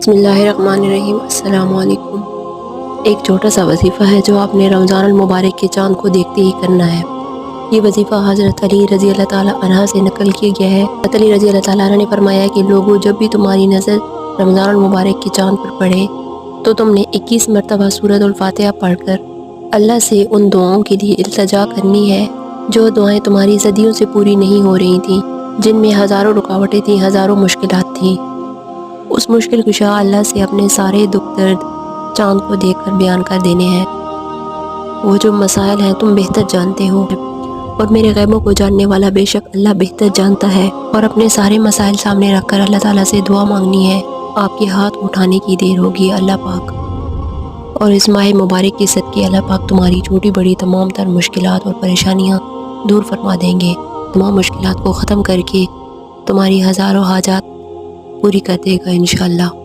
बिस्मिल्लाहिर्रहमानिर्रहीम। अस्सलामु अलैकुम। एक छोटा सा वजीफ़ा है जो आपने रमज़ान अल मुबारक के चाँद को देखते ही करना है। ये वजीफ़ा हज़रत अली रज़ी अल्लाह ताला अन्हा से नकल किया गया है। हज़रत अली रज़ी अल्लाह ताला अन्हा ने फरमाया कि लोगों, जब भी तुम्हारी नज़र रमज़ान अल मुबारक के चाँद पर पड़े तो तुमने 21 मरतबा सूरत अल फातिहा पढ़कर अल्लाह से उन दुआओं के लिए इल्तिजा करनी है जो दुआएं तुम्हारी सदियों से पूरी नहीं हो रही थीं, जिनमें हज़ारों रुकावटें थीं, हज़ारों मुश्किलात थीं। उस मुश्किल कुशा अल्लाह से अपने सारे दुख दर्द चाँद को देखकर बयान कर देने हैं। वो जो मसाइल हैं तुम बेहतर जानते हो और मेरे गैबों को जानने वाला बेशक अल्लाह बेहतर जानता है। और अपने सारे मसाइल सामने रखकर अल्लाह ताला से दुआ मांगनी है। आपके हाथ उठाने की देर होगी अल्लाह पाक। और इस माह मुबारक के सदके अल्लाह पाक तुम्हारी छोटी बड़ी तमाम तर मुश्किलात और परेशानियाँ दूर फरमा देंगे। तमाम मुश्किलात को ख़त्म करके तुम्हारी हज़ारों हाजात पूरी कर देगा इंशाअल्लाह।